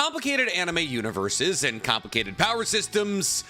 Complicated anime universes and complicated power systems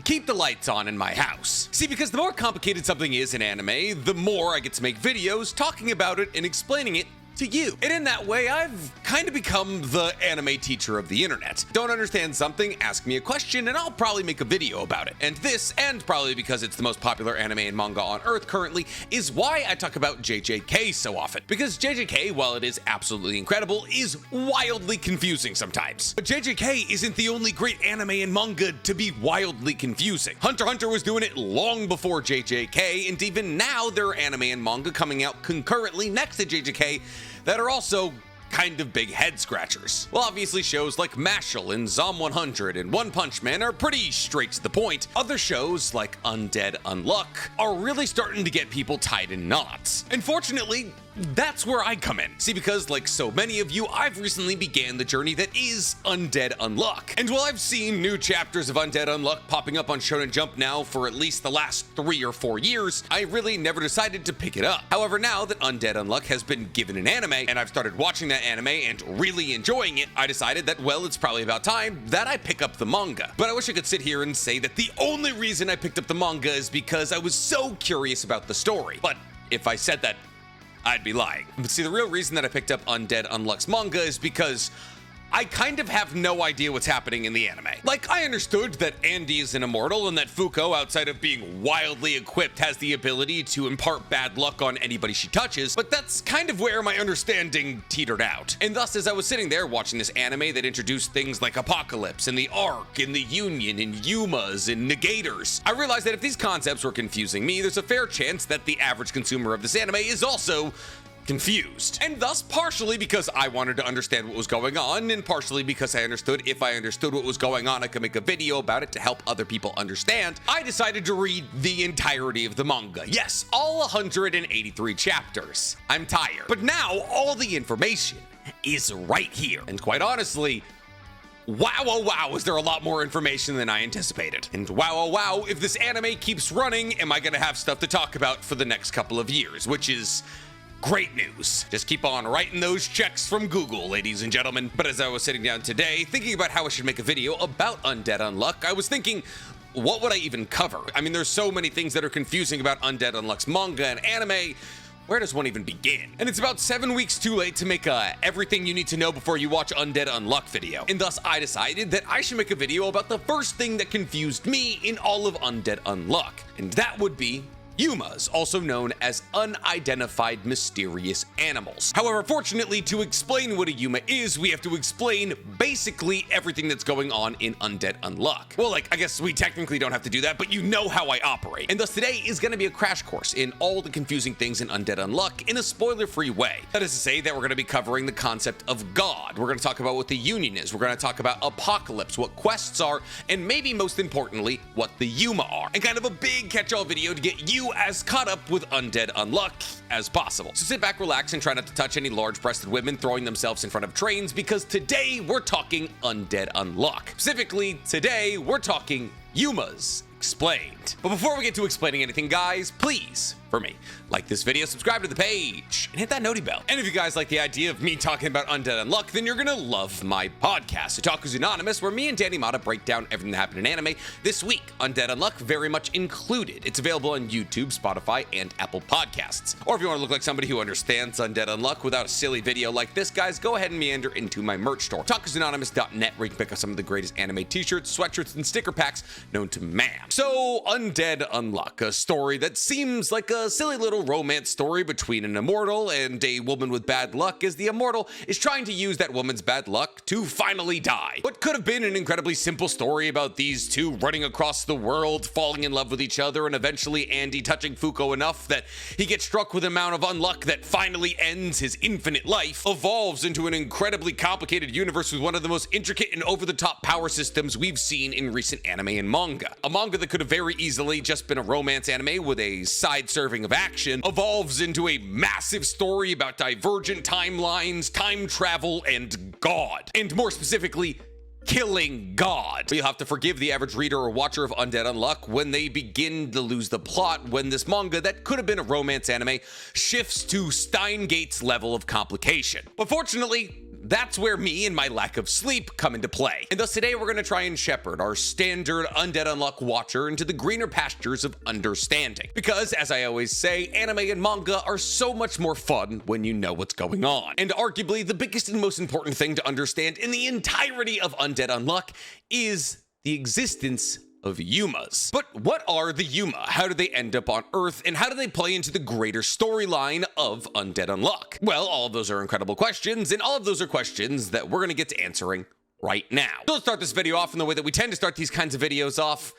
keep the lights on in my house. See, because the more complicated something is in anime, the more I get to make videos talking about it and explaining it to you. And in that way, I've kind of become the anime teacher of the internet. Don't understand something, ask me a question, and I'll probably make a video about it. And this, and probably because it's the most popular anime and manga on Earth currently, is why I talk about JJK so often. Because JJK, while it is absolutely incredible, is wildly confusing sometimes. But JJK isn't the only great anime and manga to be wildly confusing. Hunter x Hunter was doing it long before JJK, and even now there are anime and manga coming out concurrently next to JJK that are also kind of big head scratchers. Well, obviously shows like Mashal and Zom 100 and One Punch Man are pretty straight to the point. Other shows like Undead Unluck are really starting to get people tied in knots. Unfortunately, that's where I come in. See, because like so many of you, I've recently began the journey that is Undead Unluck. And while I've seen new chapters of Undead Unluck popping up on Shonen Jump now for at least the last 3 or 4 years, I really never decided to pick it up. However, now that Undead Unluck has been given an anime, and I've started watching that anime and really enjoying it, I decided that, well, it's probably about time that I pick up the manga. But I wish I could sit here and say that the only reason I picked up the manga is because I was so curious about the story. But if I said that, I'd be lying. But see, the real reason that I picked up Undead Unluck's manga is because I kind of have no idea what's happening in the anime. Like, I understood that Andy is an immortal and that Fuko, outside of being wildly equipped, has the ability to impart bad luck on anybody she touches, but that's kind of where my understanding teetered out. And thus, as I was sitting there watching this anime that introduced things like Apocalypse and the Ark and the Union and Humas and Negators, I realized that if these concepts were confusing me, there's a fair chance that the average consumer of this anime is also confused. And thus, partially because I wanted to understand what was going on, and partially because I understood if I understood what was going on, I could make a video about it to help other people understand, I decided to read the entirety of the manga. Yes, all 183 chapters. I'm tired. But now, all the information is right here. And quite honestly, wow, oh wow, is there a lot more information than I anticipated. And wow, oh wow, if this anime keeps running, am I gonna have stuff to talk about for the next couple of years, which is great news. Just keep on writing those checks from Google, ladies and gentlemen. But as I was sitting down today, thinking about how I should make a video about Undead Unluck, I was thinking, what would I even cover? I mean, there's so many things that are confusing about Undead Unluck's manga and anime. Where does one even begin? And it's about 7 weeks too late to make a everything you need to know before you watch Undead Unluck video. And thus I decided that I should make a video about the first thing that confused me in all of Undead Unluck. And that would be Humas, also known as unidentified mysterious animals. However, fortunately, to explain what a Huma is, we have to explain basically everything that's going on in Undead Unluck. Well, like, I guess we technically don't have to do that, but you know how I operate. And thus today is going to be a crash course in all the confusing things in Undead Unluck in a spoiler-free way. That is to say that we're going to be covering the concept of God. We're going to talk about what the Union is. We're going to talk about Apocalypse, what quests are, and maybe most importantly, what the Huma are. And kind of a big catch-all video to get you as caught up with Undead Unluck as possible. So sit back, relax, and try not to touch any large-breasted women throwing themselves in front of trains, because today we're talking Undead Unluck. Specifically, today we're talking Humas Explained. But before we get to explaining anything, guys, please, for me, like this video, subscribe to the page, and hit that noti bell. And if you guys like the idea of me talking about Undead Unluck, then you're gonna love my podcast, Otaku's Anonymous, where me and Danny Mata break down everything that happened in anime this week. Undead Unluck very much included. It's available on YouTube, Spotify, and Apple Podcasts. Or if you want to look like somebody who understands Undead Unluck without a silly video like this, guys, go ahead and meander into my merch store, otakusanonymous.net, where you can pick up some of the greatest anime t-shirts, sweatshirts, and sticker packs known to man. So, Undead Unluck, a story that seems like a silly little romance story between an immortal and a woman with bad luck, as the immortal is trying to use that woman's bad luck to finally die. What could have been an incredibly simple story about these two running across the world, falling in love with each other, and eventually Andy touching Fuko enough that he gets struck with an amount of unluck that finally ends his infinite life, evolves into an incredibly complicated universe with one of the most intricate and over-the-top power systems we've seen in recent anime and manga. A manga that could have very easily just been a romance anime with a side serving of action, evolves into a massive story about divergent timelines, time travel, and God. And more specifically, killing God. You'll have to forgive the average reader or watcher of Undead Unluck when they begin to lose the plot when this manga that could have been a romance anime shifts to Steingate's level of complication. But fortunately, That's where me and my lack of sleep come into play. And thus today we're going to try and shepherd our standard Undead Unluck watcher into the greener pastures of understanding. Because, as I always say, anime and manga are so much more fun when you know what's going on. And arguably, the biggest and most important thing to understand in the entirety of Undead Unluck is the existence of Humas. But what are the Huma? How do they end up on Earth? And how do they play into the greater storyline of Undead Unluck? Well, all of those are incredible questions, and all of those are questions that we're going to get to answering right now. So let's start this video off in the way that we tend to start these kinds of videos off,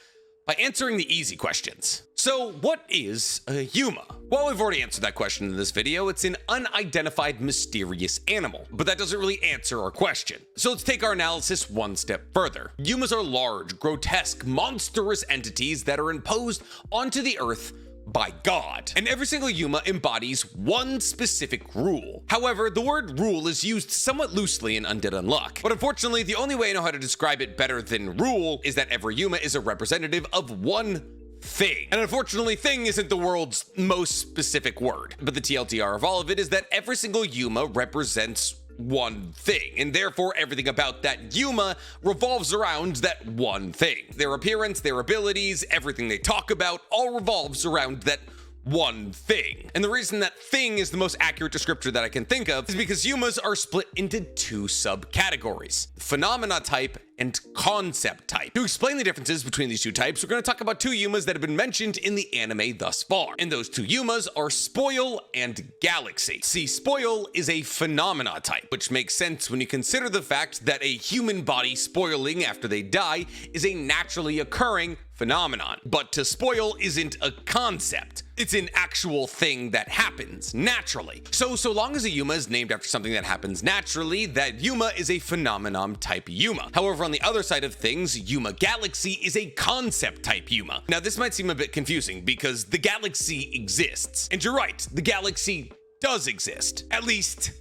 by answering the easy questions. So what is a Huma? Well, we've already answered that question in this video. It's an unidentified mysterious animal, but that doesn't really answer our question. So let's take our analysis one step further. Humas are large, grotesque, monstrous entities that are imposed onto the earth by God. And every single Huma embodies one specific rule. However, the word rule is used somewhat loosely in Undead Unluck. But unfortunately, the only way I know how to describe it better than rule is that every Huma is a representative of one thing. And unfortunately, thing isn't the world's most specific word. But the TLDR of all of it is that every single Huma represents one thing, and therefore everything about that Huma revolves around that one thing. Their appearance, their abilities, everything they talk about all revolves around that one thing. And the reason that thing is the most accurate descriptor that I can think of is because Humas are split into two subcategories: phenomena type and concept type. To explain the differences between these two types, we're going to talk about two Humas that have been mentioned in the anime thus far. And those two Humas are Spoil and Galaxy. See, Spoil is a phenomena type, which makes sense when you consider the fact that a human body spoiling after they die is a naturally occurring phenomenon. But to spoil isn't a concept. It's an actual thing that happens naturally. So long as a Huma is named after something that happens naturally, that Huma is a phenomenon type Huma. However, on the other side of things, Huma Galaxy is a concept type Huma. Now, this might seem a bit confusing because the galaxy exists. And you're right, the galaxy does exist. At least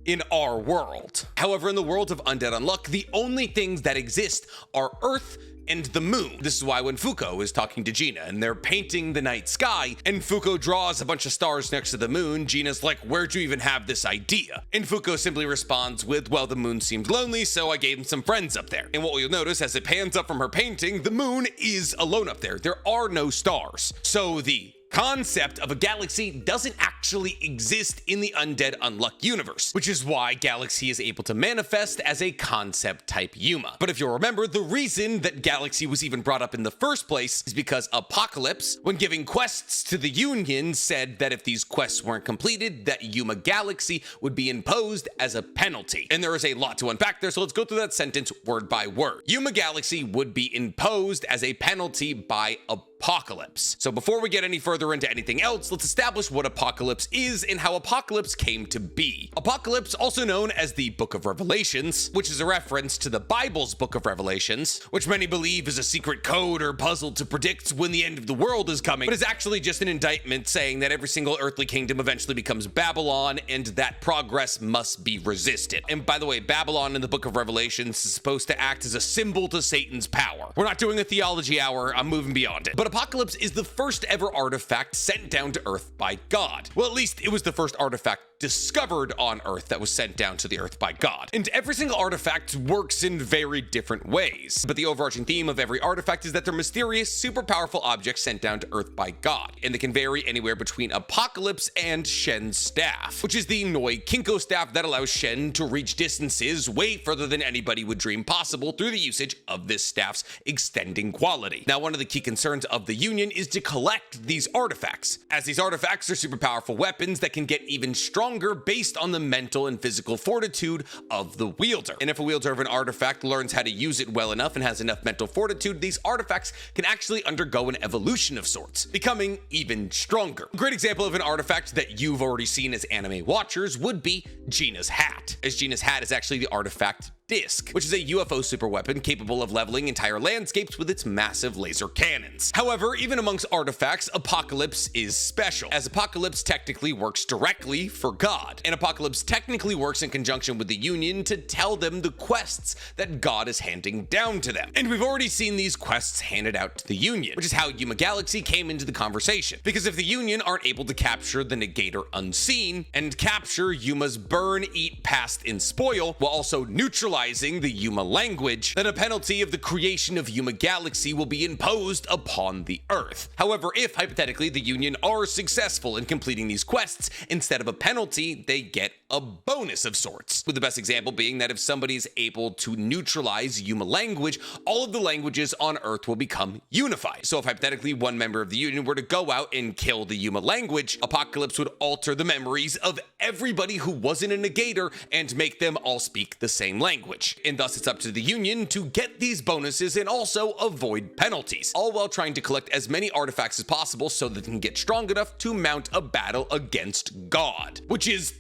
in our world. However, in the world of Undead Unluck, the only things that exist are Earth and the moon. This is why when Fuko is talking to Gina and they're painting the night sky and Fuko draws a bunch of stars next to the moon, Gina's like, "Where'd you even have this idea?" And Fuko simply responds with, "Well, the moon seemed lonely, so I gave him some friends up there." And what you'll notice as it pans up from her painting, the moon is alone up there. There are no stars. So the concept of a galaxy doesn't actually exist in the Undead Unluck universe, which is why Galaxy is able to manifest as a concept type Huma. But if you'll remember, the reason that Galaxy was even brought up in the first place is because Apocalypse, when giving quests to the Union, said that if these quests weren't completed, that Huma Galaxy would be imposed as a penalty. And there is a lot to unpack there, so let's go through that sentence word by word. Huma Galaxy would be imposed as a penalty by Apocalypse. So before we get any further into anything else, let's establish what Apocalypse is and how Apocalypse came to be. Apocalypse, also known as the Book of Revelations, which is a reference to the Bible's Book of Revelations, which many believe is a secret code or puzzle to predict when the end of the world is coming, but is actually just an indictment saying that every single earthly kingdom eventually becomes Babylon and that progress must be resisted. And by the way, Babylon in the Book of Revelations is supposed to act as a symbol to Satan's power. We're not doing a theology hour, I'm moving beyond it. But Apocalypse is the first ever artifact sent down to Earth by God. Well, at least it was the first artifact discovered on Earth that was sent down to the Earth by God. And every single artifact works in very different ways. But the overarching theme of every artifact is that they're mysterious, super powerful objects sent down to Earth by God. And they can vary anywhere between Apocalypse and Shen's staff, which is the Noi Kinko staff that allows Shen to reach distances way further than anybody would dream possible through the usage of this staff's extending quality. Now, one of the key concerns of the Union is to collect these artifacts, as these artifacts are super powerful weapons that can get even stronger based on the mental and physical fortitude of the wielder. And if a wielder of an artifact learns how to use it well enough and has enough mental fortitude, these artifacts can actually undergo an evolution of sorts, becoming even stronger. A great example of an artifact that you've already seen as anime watchers would be Gina's hat, as Gina's hat is actually the artifact Disc, which is a UFO superweapon capable of leveling entire landscapes with its massive laser cannons. However, even amongst artifacts, Apocalypse is special, as Apocalypse technically works directly for God, and Apocalypse technically works in conjunction with the Union to tell them the quests that God is handing down to them. And we've already seen these quests handed out to the Union, which is how Yuma Galaxy came into the conversation, because if the Union aren't able to capture the Negator Unseen and capture Yuma's Burn, Eat, Past, and Spoil, while also neutralizing the Yuma language, then a penalty of the creation of Yuma Galaxy will be imposed upon the Earth. However, if hypothetically the Union are successful in completing these quests, instead of a penalty, they get a bonus of sorts. With the best example being that if somebody's able to neutralize Yuma language, all of the languages on Earth will become unified. So if hypothetically one member of the Union were to go out and kill the Yuma language, Apocalypse would alter the memories of everybody who wasn't a Negator and make them all speak the same language. And thus it's up to the Union to get these bonuses and also avoid penalties, all while trying to collect as many artifacts as possible so that they can get strong enough to mount a battle against God, which is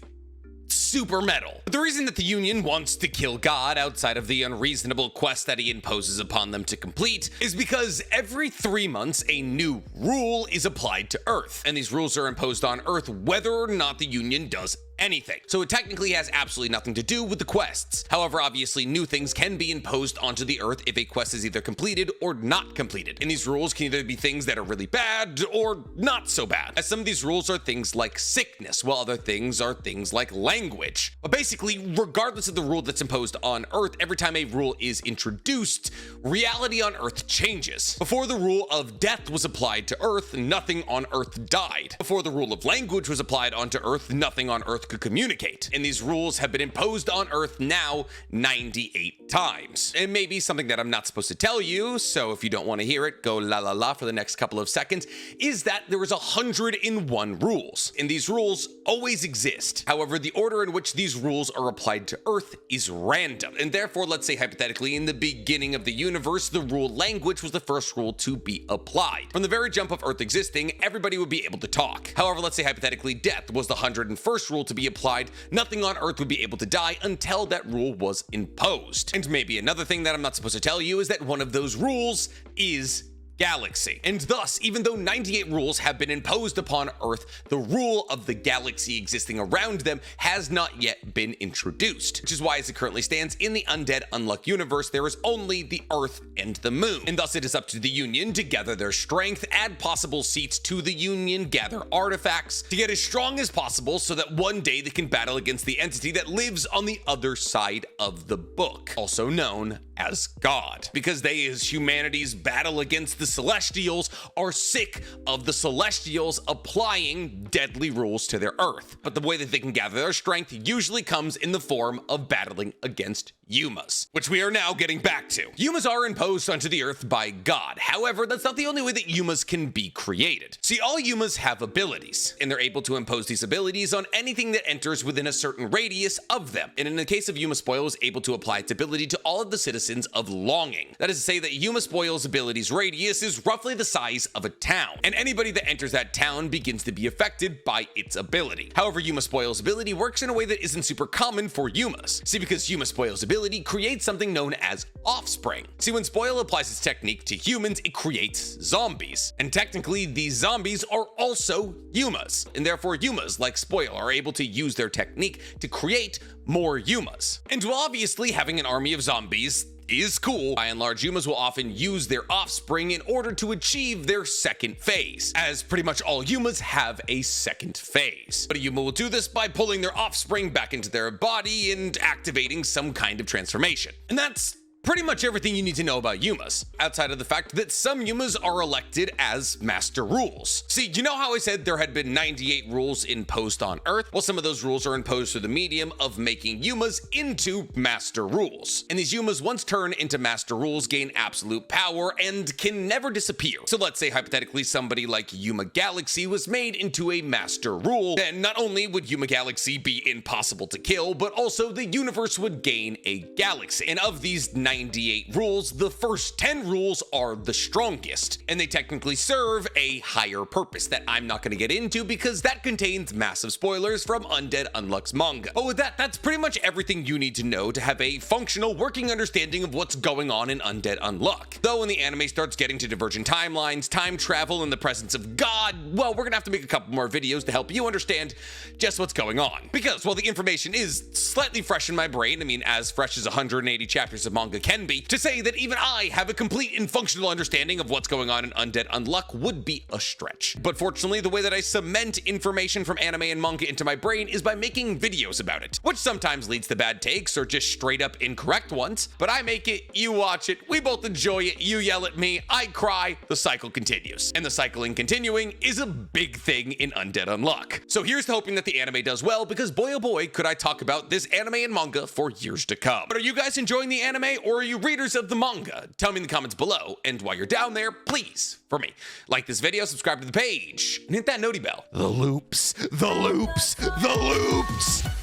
super metal. But the reason that the Union wants to kill God outside of the unreasonable quest that he imposes upon them to complete is because every 3 months a new rule is applied to Earth, and these rules are imposed on Earth whether or not the Union does anything. So it technically has absolutely nothing to do with the quests. However, obviously new things can be imposed onto the Earth if a quest is either completed or not completed. And these rules can either be things that are really bad or not so bad, as some of these rules are things like sickness, while other things are things like language. But basically, regardless of the rule that's imposed on Earth, every time a rule is introduced, reality on Earth changes. Before the rule of death was applied to Earth, nothing on Earth died. Before the rule of language was applied onto Earth, nothing on Earth could communicate. And these rules have been imposed on Earth now 98 times. And maybe something that I'm not supposed to tell you, so if you don't want to hear it, go la la la for the next couple of seconds, is that there is 101 rules. And these rules always exist. However, the order in which these rules are applied to Earth is random. And therefore, let's say hypothetically, in the beginning of the universe, the rule language was the first rule to be applied. From the very jump of Earth existing, everybody would be able to talk. However, let's say hypothetically, death was the 101st rule to be applied. Nothing on Earth would be able to die until that rule was imposed. And maybe another thing that I'm not supposed to tell you is that one of those rules is galaxy. And thus, even though 98 rules have been imposed upon Earth, the rule of the galaxy existing around them has not yet been introduced, which is why as it currently stands in the Undead Unluck universe, there is only the Earth and the Moon. And thus it is up to the Union to gather their strength, add possible seats to the Union, gather artifacts, to get as strong as possible so that one day they can battle against the entity that lives on the other side of the book, also known as God, because they, as humanity's battle against the Celestials, are sick of the Celestials applying deadly rules to their Earth. But the way that they can gather their strength usually comes in the form of battling against Humas, which we are now getting back to. Humas are imposed onto the Earth by God. However, that's not the only way that Humas can be created. See, all Humas have abilities, and they're able to impose these abilities on anything that enters within a certain radius of them. And in the case of Yuma Spoil, is able to apply its ability to all of the citizens of Longing. That is to say that Yuma Spoil's ability's radius is roughly the size of a town, and anybody that enters that town begins to be affected by its ability. However, Yuma Spoil's ability works in a way that isn't super common for Humas. See, because Yuma Spoil's ability creates something known as offspring. See, when Spoil applies its technique to humans, it creates zombies. And technically, these zombies are also Humas. And therefore, Humas, like Spoil, are able to use their technique to create more Humas. And while obviously having an army of zombies is cool, by and large, Humas will often use their offspring in order to achieve their second phase, as pretty much all Humas have a second phase. But a Huma will do this by pulling their offspring back into their body and activating some kind of transformation. And that's pretty much everything you need to know about Humas, outside of the fact that some Humas are elected as Master Rules. See, you know how I said there had been 98 rules imposed on Earth? Well, some of those rules are imposed through the medium of making Humas into Master Rules. And these Humas, once turned into Master Rules, gain absolute power and can never disappear. So let's say hypothetically somebody like Yuma Galaxy was made into a Master Rule, then not only would Yuma Galaxy be impossible to kill, but also the universe would gain a galaxy. And of these 98 98 rules, the first 10 rules are the strongest, and they technically serve a higher purpose that I'm not going to get into because that contains massive spoilers from Undead Unluck's manga. But with that, that's pretty much everything you need to know to have a functional working understanding of what's going on in Undead Unluck. Though when the anime starts getting to divergent timelines, time travel, and the presence of God, well, we're gonna have to make a couple more videos to help you understand just what's going on. Because while the information is slightly fresh in my brain, I mean, as fresh as 180 chapters of manga can be, to say that even I have a complete and functional understanding of what's going on in Undead Unluck would be a stretch. But fortunately, the way that I cement information from anime and manga into my brain is by making videos about it, which sometimes leads to bad takes or just straight up incorrect ones. But I make it, you watch it, we both enjoy it, you yell at me, I cry, the cycle continues. And the cycling continuing is a big thing in Undead Unluck. So here's to hoping that the anime does well, because boy oh boy could I talk about this anime and manga for years to come. But are you guys enjoying the anime, or are you readers of the manga? Tell me in the comments below, and while you're down there, please, for me, like this video, subscribe to the page, and hit that noti bell. The loops, the loops, the loops!